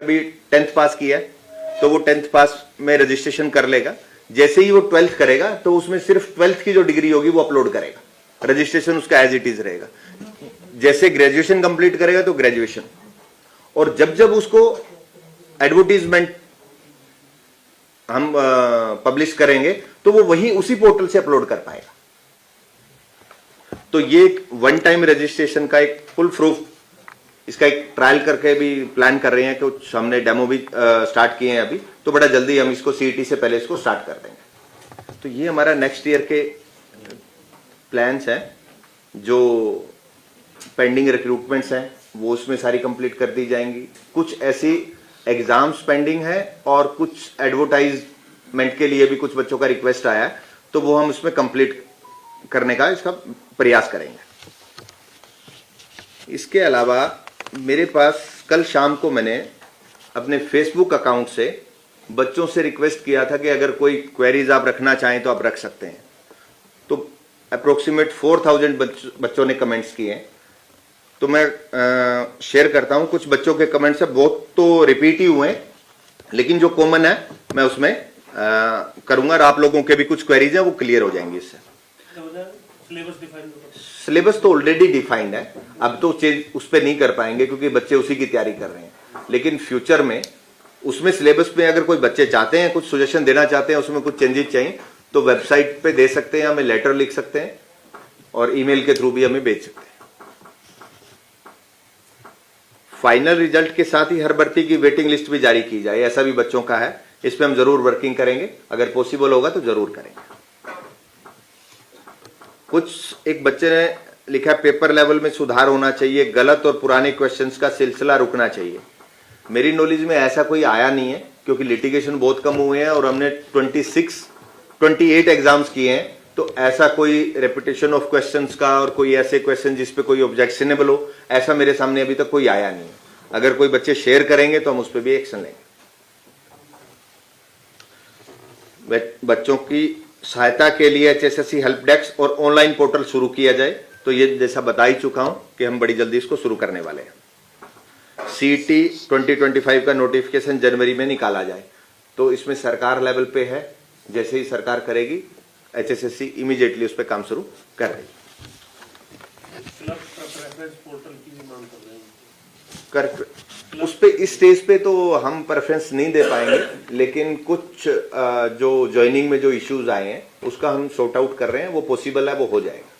अभी 10th पास किया है तो वो 10th पास में रजिस्ट्रेशन कर लेगा। जैसे ही वो 12th करेगा तो उसमें सिर्फ 12th की जो डिग्री होगी वो अपलोड करेगा, रजिस्ट्रेशन उसका एज इट इज रहेगा। जैसे ग्रेजुएशन कंप्लीट करेगा तो ग्रेजुएशन, और जब जब उसको एडवर्टीजमेंट हम पब्लिश करेंगे तो वो वही उसी पोर्टल से अपलोड कर पाएगा। तो ये एक वन टाइम रजिस्ट्रेशन का एक फुल प्रूफ, इसका एक ट्रायल करके भी प्लान कर रहे हैं, कुछ हमने डेमो भी स्टार्ट किए हैं अभी, तो बड़ा जल्दी हम इसको सीईटी से पहले इसको स्टार्ट कर देंगे। तो ये हमारा नेक्स्ट ईयर के प्लान्स हैं। जो पेंडिंग रिक्रूटमेंट्स हैं वो उसमें सारी कंप्लीट कर दी जाएंगी। कुछ ऐसी एग्जाम्स पेंडिंग है और कुछ एडवर्टाइजमेंट के लिए भी कुछ बच्चों का रिक्वेस्ट आया है, तो वो हम उसमें कंप्लीट करने का इसका प्रयास करेंगे। इसके अलावा मेरे पास कल शाम को मैंने अपने फेसबुक अकाउंट से बच्चों से रिक्वेस्ट किया था कि अगर कोई क्वेरीज आप रखना चाहें तो आप रख सकते हैं। तो अप्रोक्सीमेट 4000 बच्चों ने कमेंट्स किए हैं। तो मैं शेयर करता हूं, कुछ बच्चों के कमेंट्स है, बहुत तो रिपीट ही हुए हैं, लेकिन जो कॉमन है मैं उसमें करूंगा और आप लोगों के भी कुछ क्वेरीज हैं वो क्लियर हो जाएंगी इससे। सिलेबस तो ऑलरेडी डिफाइंड है, अब तो चेंज उस पर नहीं कर पाएंगे क्योंकि बच्चे उसी की तैयारी कर रहे हैं। लेकिन फ्यूचर में उसमें सिलेबस में अगर कोई बच्चे चाहते हैं, कुछ सजेशन देना चाहते हैं, उसमें कुछ चेंजेस चाहिए तो वेबसाइट पे दे सकते हैं, हमें लेटर लिख सकते हैं और ईमेल के थ्रू भी हमें भेज सकते हैं। फाइनल रिजल्ट के साथ ही हर भर्ती की वेटिंग लिस्ट भी जारी की जाए, ऐसा भी बच्चों का है। इस पे हम जरूर वर्किंग करेंगे, अगर पॉसिबल होगा तो जरूर करेंगे। कुछ एक बच्चे ने लिखा पेपर लेवल में सुधार होना चाहिए, गलत और पुराने क्वेश्चंस का सिलसिला रुकना चाहिए। मेरी नॉलेज में ऐसा कोई आया नहीं है क्योंकि लिटिगेशन बहुत कम हुए हैं और हमने 28 एग्जाम्स किए हैं, तो ऐसा कोई रेपिटेशन ऑफ क्वेश्चंस का और कोई ऐसे क्वेश्चन जिस पे कोई ऑब्जेक्शनेबल हो, ऐसा मेरे सामने अभी तक कोई आया नहीं है। अगर कोई बच्चे शेयर करेंगे तो हम उस पर भी एक्शन लेंगे। बच्चों की सहायता के लिए एचएसएससी हेल्प डेस्क और ऑनलाइन पोर्टल शुरू किया जाए, तो ये जैसा बता ही चुका हूं कि हम बड़ी जल्दी इसको शुरू करने वाले हैं। सीईटी 2025 का नोटिफिकेशन जनवरी में निकाला जाए, तो इसमें सरकार लेवल पे है, जैसे ही सरकार करेगी एचएसएससी इमीडिएटली उस पर काम शुरू कर रही है। उस पे इस स्टेज पे तो हम प्रेफरेंस नहीं दे पाएंगे, लेकिन कुछ जो ज्वाइनिंग में जो इश्यूज आए हैं उसका हम सॉर्ट आउट कर रहे हैं, वो पॉसिबल है, वो हो जाएगा।